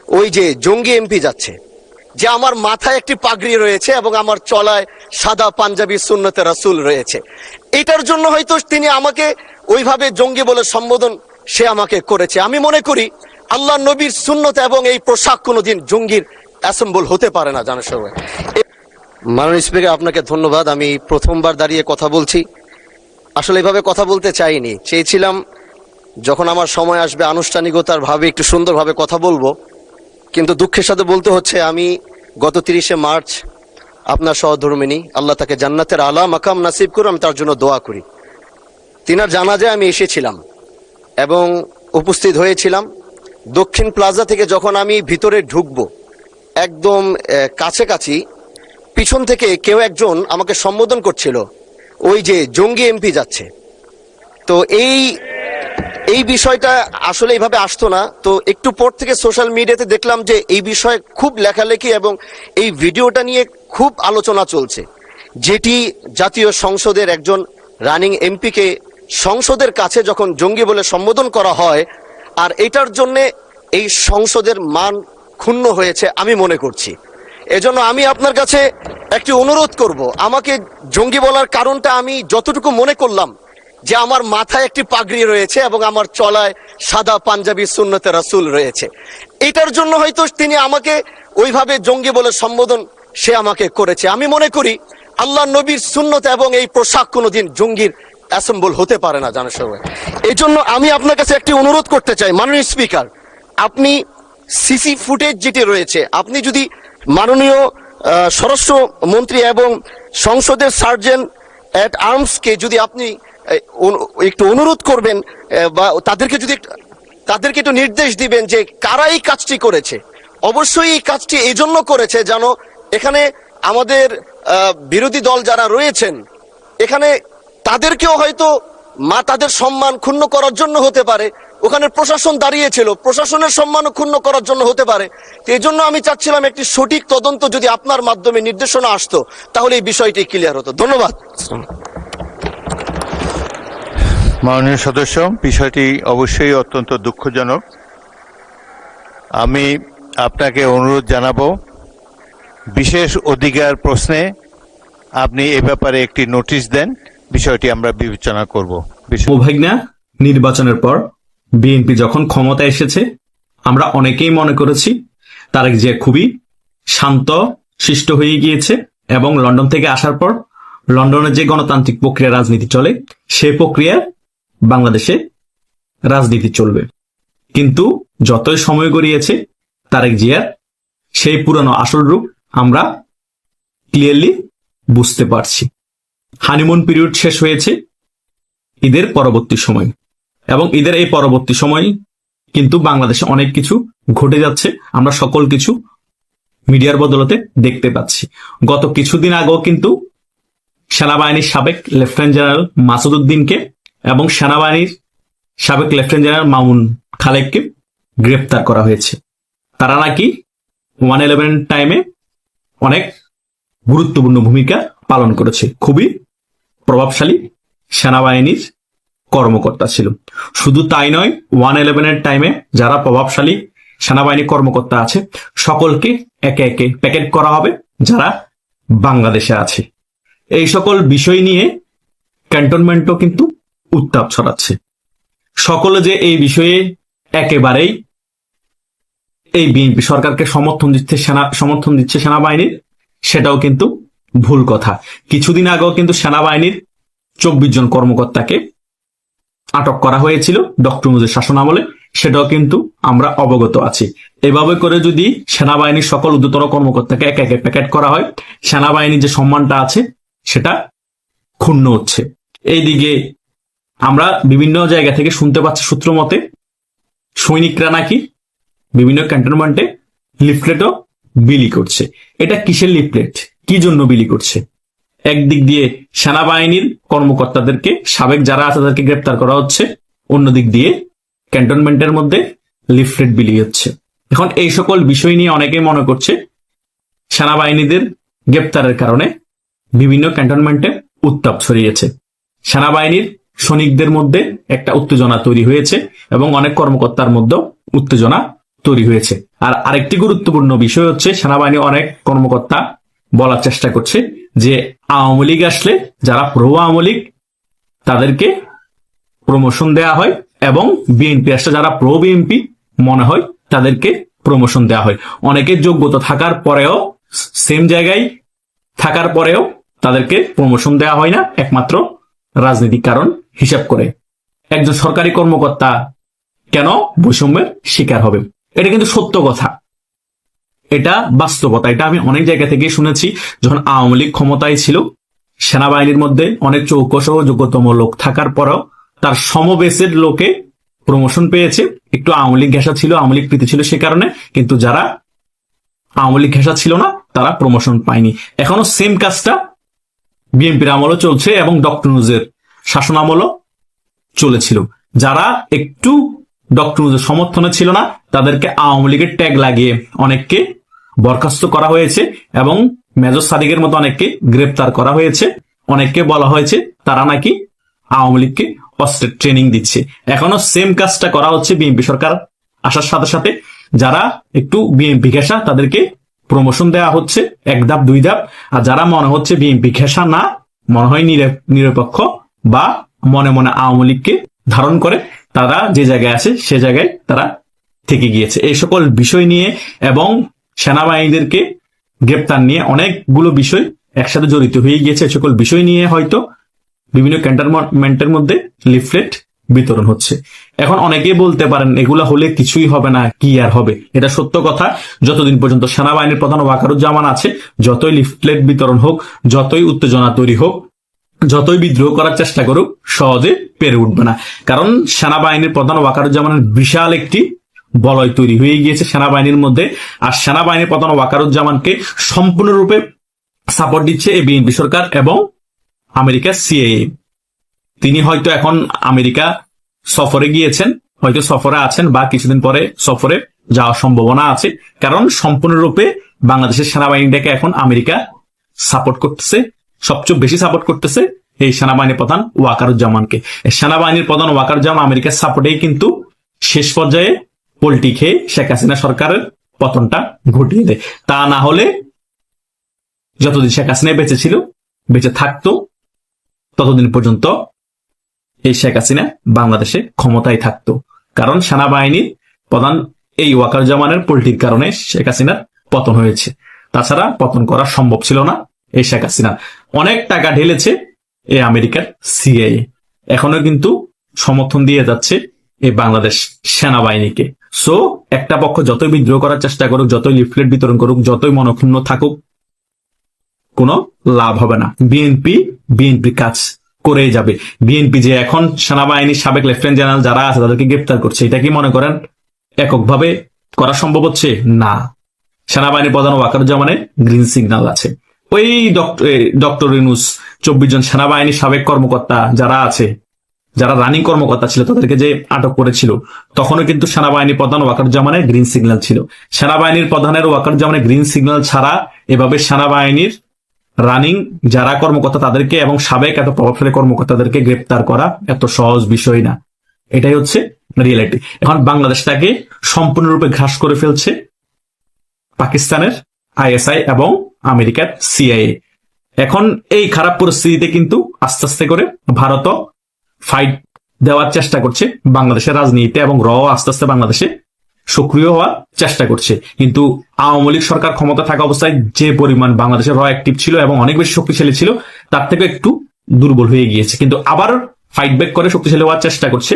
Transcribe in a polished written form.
ওই যে জঙ্গি এমপি যাচ্ছে, যে আমার মাথায় একটি পাগড়ি রয়েছে এবং আমার চলায় সাদা পাঞ্জাবি সুন্নতে রাসূল রয়েছে, এটার জন্য হয়তো তিনি আমাকে ওইভাবে জঙ্গি বলে সম্বোধন সে আমাকে করেছে। আমি মনে করি আল্লাহ নবীর সুন্নত এবং এই পোশাক কোনোদিন জঙ্গির অ্যাসেম্বল হতে পারে না। জানার সবাই, মাননীয় স্পিকার আপনাকে ধন্যবাদ। আমি প্রথমবার দাঁড়িয়ে কথা বলছি, আসলে এভাবে কথা বলতে চাইনি, চেয়েছিলাম যখন আমার সময় আসবে আনুষ্ঠানিকতার ভাবে একটু সুন্দরভাবে কথা বলবো, কিন্তু দুঃখের সাথে বলতে হচ্ছে আমি গত 30শে মার্চ আপনার সহধর্মিনী, আল্লাহ তাকে জান্নাতের আলা মাকাম নাসিব করে, আমি তার জন্য দোয়া করি। তিনার জানাজায় আমি এসেছিলাম এবং উপস্থিত হয়েছিলাম। দক্ষিণ প্লাজা থেকে যখন আমি ভিতরে ঢুকবো, একদম কাছাকাছি পিছন থেকে কেউ একজন আমাকে সম্বোধন করছিল, ওই যে জঙ্গি এমপি যাচ্ছে। তো এই বিষয়টা আসলে এইভাবে আসতো না। তো একটু পর থেকে সোশ্যাল মিডিয়াতে দেখলাম যে এই বিষয়ে খুব লেখালেখি এবং এই ভিডিওটা নিয়ে খুব আলোচনা চলছে, যেটি জাতীয় সংসদের একজন রানিং এমপিকে সংসদের কাছে যখন জঙ্গি বলে সম্বোধন করা হয়, আর এটার জন্যে এই সংসদের মান ক্ষুণ্ণ হয়েছে আমি মনে করছি। এজন্য আমি আপনার কাছে একটি অনুরোধ করব, আমাকে জঙ্গি বলার কারণটা আমি যতটুকু মনে করলাম যে আমার মাথায় একটি পাগড়ি রয়েছে এবং আমার চলায় সাদা পাঞ্জাবি সুন্নতে রাসূল রয়েছে, এটার জন্য হয়তো তিনি আমাকে ওইভাবে জঙ্গি বলে সম্বোধন সে আমাকে করেছে। আমি মনে করি আল্লাহ নবীর সুন্নত এবং এই পোশাক কোনোদিন জঙ্গির অ্যাসেম্বল হতে পারে না। জানার সবাই, এই জন্য আমি আপনার কাছে একটি অনুরোধ করতে চাই, মাননীয় স্পিকার, আপনি সিসি ফুটেজ যেটি রয়েছে, আপনি যদি মাননীয় স্বরাষ্ট্র মন্ত্রী এবং সংসদের সার্জেন্ট অ্যাট আর্মসকে যদি আপনি একটু অনুরোধ করবেন বা তাদেরকে একটু নির্দেশ দিবেন যে কারা এই কাজটি করেছে। অবশ্যই এই কাজটি এই জন্য করেছে যেন এখানে আমাদের বিরোধী দল যারা রয়েছেন এখানে তাদেরকেও হয়তো তাদের সম্মান ক্ষুণ্ণ করার জন্য হতে পারে, ওখানে প্রশাসন দাঁড়িয়েছিল, প্রশাসনের সম্মানও ক্ষুণ্ণ করার জন্য হতে পারে। এই জন্য আমি চাচ্ছিলাম একটি সঠিক তদন্ত যদি আপনার মাধ্যমে নির্দেশনা আসতো তাহলে এই বিষয়টি ক্লিয়ার হতো। ধন্যবাদ। মাননীয় সদস্য, বিষয়টি অবশ্যই অত্যন্ত দুঃখজনক। আমি আপনাকে অনুরোধ জানাবো, বিশেষ অধিকার প্রশ্নে আপনি এ ব্যাপারে একটি নোটিশ দেন, বিষয়টি আমরা বিবেচনা করব। সৌভাগ্যা, নির্বাচনের পর বিএনপি যখন ক্ষমতায় এসেছে আমরা অনেকেই মনে করেছি তারেক জিয়া খুবই শান্ত শিষ্ট হয়ে গিয়েছে এবং লন্ডন থেকে আসার পর লন্ডনের যে গণতান্ত্রিক প্রক্রিয়া রাজনীতি চলে সেই প্রক্রিয়া বাংলাদেশে রাজনীতি চলবে। কিন্তু যতই সময় গড়িয়েছে তারেক জিয়ার সেই পুরানো আসল রূপ আমরা ক্লিয়ারলি বুঝতে পারছি। হানিমুন পিরিয়ড শেষ হয়েছে ঈদের পরবর্তী সময়, এবং ঈদের এই পরবর্তী সময় কিন্তু বাংলাদেশে অনেক কিছু ঘটে যাচ্ছে, আমরা সকল কিছু মিডিয়ার বদলতে দেখতে পাচ্ছি। গত কিছুদিন আগেও কিন্তু সেনাবাহিনীর সাবেক লেফটেন্যান্ট জেনারেল মাসুদ উদ্দিনকে এবং সেনাবাহিনীর সাবেক লেফটেন্যান্ট জেনারেল মামুন খালেককে গ্রেফতার করা হয়েছে। তারা নাকি 111 টাইমে অনেক গুরুত্বপূর্ণ ভূমিকা পালন করেছে, খুবই প্রভাবশালী সেনাবাহিনীর কর্মকর্তা ছিল। শুধু তাই নয়, 111 টাইমে যারা প্রভাবশালী সেনাবাহিনী কর্মকর্তা আছে সকলকে একে একে প্যাকেট করা হবে যারা বাংলাদেশে আছে। এই সকল বিষয় নিয়ে ক্যান্টনমেন্টও কিন্তু উত্তাপ ছড়াচ্ছে। সকলে যে এই বিষয়ে একেবারেই এই বিএনপি সরকারকে সমর্থন দিচ্ছে সেনাবাহিনীর, সেটাও কিন্তু ভুল কথা। কিছুদিন আগেও কিন্তু সেনাবাহিনীর 24 জন কর্মকর্তাকে আটক করা হয়েছিল ডক্টর মুজিবের শাসনামলে, সেটাও কিন্তু আমরা অবগত আছি। এভাবে করে যদি সেনাবাহিনীর সকল ঊর্ধ্বতন কর্মকর্তাকে একে একে প্যাকেট করা হয়, সেনাবাহিনীর যে সম্মানটা আছে সেটা ক্ষুণ্ণ হচ্ছে। এইদিকে আমরা বিভিন্ন জায়গা থেকে শুনতে পাচ্ছি সূত্র মতে সৈনিকরা নাকি বিভিন্ন ক্যান্টনমেন্টে লিফলেটও বিলি করছে। এটা কিসের লিফলেট, কি জন্য বিলি করছে? একদিক দিয়ে সেনাবাহিনীর কর্মকর্তাদেরকে, সাবেক যারা আছে তাদেরকে গ্রেপ্তার করা হচ্ছে, অন্যদিক দিয়ে ক্যান্টনমেন্টের মধ্যে লিফলেট বিলি হচ্ছে। এখন এই সকল বিষয় নিয়ে অনেকেই মনে করছে সেনাবাহিনীদের গ্রেপ্তারের কারণে বিভিন্ন ক্যান্টনমেন্টে উত্তাপ ছড়িয়েছে, সেনাবাহিনীর সৈনিকদের মধ্যে একটা উত্তেজনা তৈরি হয়েছে এবং অনেক কর্মকর্তার মধ্যে উত্তেজনা তৈরি হয়েছে। আর আরেকটি গুরুত্বপূর্ণ বিষয় হচ্ছে সেনাবাহিনী অনেক কর্মকর্তা বলার চেষ্টা করছে যে আওয়ামী লীগ আসলে যারা প্রো আওয়ামী লীগ তাদেরকে প্রমোশন দেয়া হয় এবং বিএনপি আসলে যারা প্রো বিএনপি মনে হয় তাদেরকে প্রমোশন দেওয়া হয়। অনেকের যোগ্যতা থাকার পরেও, সেম জায়গায় থাকার পরেও তাদেরকে প্রমোশন দেওয়া হয় না, একমাত্র রাজনৈতিক কারণ হিসাব করে। একজন সরকারি কর্মকর্তা কেন বৈষম্যের শিকার হবে? এটা কিন্তু সত্য কথা, এটা বাস্তবতা। এটা আমি অনেক জায়গা থেকে শুনেছি। যখন আওয়ামী লীগ ক্ষমতায় ছিল, সেনাবাহিনীর মধ্যে অনেক চৌকস ও যোগ্যতম লোক থাকার পরেও তার সমবেসের লোকে প্রমোশন পেয়েছে। একটু আওয়ামী লীগ ঘেঁষা ছিল, আওয়ামী লীগ প্রীতি ছিল সে কারণে, কিন্তু যারা আওয়ামী লীগ ঘেঁষা ছিল না তারা প্রমোশন পায়নি। এখনো সেম কাজটা বিএনপির আমলও চলছে এবং ডক্টর ইউনূসের শাসন আমলও চলেছিল। যারা একটু ডক্টর ইউনূসের সমর্থনে ছিল না তাদেরকে আওয়ামী লীগের ট্যাগ লাগিয়ে অনেককে বরখাস্ত করা হয়েছে এবং মেজর সাদিকের মতো অনেককে গ্রেপ্তার করা হয়েছে। অনেককে বলা হয়েছে তারা নাকি আওয়ামী লীগকে অস্ত্রের ট্রেনিং দিচ্ছে। এখনো সেম কাজটা করা হচ্ছে বিএনপি সরকার আসার সাথে সাথে। যারা একটু বিএনপি ঘেঁষা তাদেরকে প্রমোশন দেওয়া হচ্ছে, এক ধাপ দুই ধাপ। আর যারা মনে হচ্ছে বিএনপি ঘেঁষা না, মনে হয় নিরপেক্ষ বা মনে মনে আওয়ামী লীগকে ধারণ করে, তারা যে জায়গায় আছে সে জায়গায় তারা থেকে গিয়েছে। এই সকল বিষয় নিয়ে এবং সেনাবাহিনীদেরকে গ্রেপ্তার নিয়ে অনেকগুলো বিষয় একসাথে জড়িত হয়ে গিয়েছে। এই সকল বিষয় নিয়ে হয়তো বিভিন্ন ক্যান্টনমেন্টের মধ্যে লিফলেট বিতরণ হচ্ছে। এখন অনেকেই বলতে পারেন এগুলা হলে কিছুই হবে না, কি আর হবে? এটা সত্য কথা। যতদিন পর্যন্ত সেনাবাহিনীর প্রধান ওয়াকারুজ্জামান আছে, যতই লিফলেট বিতরণ হোক, যতই উত্তেজনা তৈরি হোক, যতই বিদ্রোহ করার চেষ্টা করুক, সহজে পেরে উঠবে না। কারণ সেনাবাহিনীর প্রধান ওয়াকারুজ্জামানের বিশাল একটি বলয় তৈরি হয়ে গিয়েছে সেনাবাহিনীর মধ্যে। আর সেনাবাহিনীর প্রধান ওয়াকারুজ্জামানকে সম্পূর্ণরূপে সাপোর্ট দিচ্ছে এই বিএনপি সরকার এবং আমেরিকার সিআইএ। তিনি হয়তো এখন আমেরিকা সফরে গিয়েছেন, হয়তো সফরে আছেন বা কিছুদিন পরে সফরে যাওয়ার সম্ভাবনা আছে। কারণ সম্পূর্ণরূপে বাংলাদেশের সেনাবাহিনীটাকে এখন আমেরিকা সাপোর্ট করতেছে, সবচেয়ে বেশি সাপোর্ট করতেছে এই সেনাবাহিনীর প্রধান ওয়াকারুজ্জামানকে। সেনাবাহিনীর প্রধান ওয়াকারুজ্জামান আমেরিকার সাপোর্টেই কিন্তু শেষ পর্যায়ে পল্টি খেয়ে শেখ হাসিনা সরকারের পতনটা ঘটিয়ে দেয়। তা না হলে যতদিন শেখ হাসিনা বেঁচে থাকতো ততদিন পর্যন্ত এই শেখ হাসিনা বাংলাদেশে ক্ষমতায় থাকতো। কারণ সেনাবাহিনীর প্রধান এই ওয়াকারুজ্জামানের পল্টির কারণে শেখ হাসিনার পতন হয়েছে। তাছাড়া পতন করা সম্ভব ছিল না এই শেখ হাসিনা। অনেক টাকা ঢেলেছে এই আমেরিকার সিআইএ, এখনো কিন্তু সমর্থন দিয়ে যাচ্ছে এই বাংলাদেশ সেনাবাহিনীকে। সো একটা পক্ষ যতই বিদ্রোহ করার চেষ্টা করুক, যতই লিফলেট বিতরণ করুক, যতই মনক্ষুণ্ণ থাকুক, কোনো লাভ হবে না। বিএনপি কাজ করেই যাবে। বিএনপি যে এখন সেনাবাহিনীর সাবেক লেফটেন্যান্ট জেনারেল যারা আছে তাদেরকে গ্রেপ্তার করছে, এটা কি মনে করেন এককভাবে করা সম্ভব হচ্ছে? না। সেনাবাহিনীর প্রধান ওয়াকারুজ্জামানের গ্রিন সিগন্যাল আছে। ওই ডক্টর ইউনূস 24 জন সেনাবাহিনীর সাবেক কর্মকর্তা যারা আছে, যারা রানিং কর্মকর্তা ছিল, তাদেরকে যে আটক করেছিল, তখনও কিন্তু সেনাবাহিনীর প্রধান ওয়াকারুজ্জামানের গ্রিন সিগন্যাল ছিল। সেনাবাহিনীর প্রধানের ওয়াকারুজ্জামানের গ্রিন সিগন্যাল ছাড়া এভাবে সেনাবাহিনীর রানিং যারা কর্মকর্তা তাদেরকে এবং সাবেক এত প্রভাবশালী কর্মকর্তাদেরকে গ্রেপ্তার করা এত সহজ বিষয় না। এটাই হচ্ছে রিয়েলিটি। এখন বাংলাদেশটাকে সম্পূর্ণরূপে ঘাস করে ফেলছে পাকিস্তানের আইএসআই এবং আমেরিকার সিআইএ। এখন এই খারাপ পরিস্থিতিতে কিন্তু আস্তে আস্তে করে ভারতও ফাইট দেওয়ার চেষ্টা করছে বাংলাদেশের রাজনীতিতে এবং আস্তে আস্তে বাংলাদেশে সক্রিয় হওয়ার চেষ্টা করছে। কিন্তু আওয়ামী লীগ সরকার ক্ষমতা থাকা অবস্থায় যে পরিমাণ বাংলাদেশের অ্যাক্টিভ ছিল এবং অনেক বেশি শক্তিশালী ছিল, তার থেকে একটু দুর্বল হয়ে গিয়েছে। কিন্তু আবার ফাইট ব্যাক করে শক্তিশালী হওয়ার চেষ্টা করছে।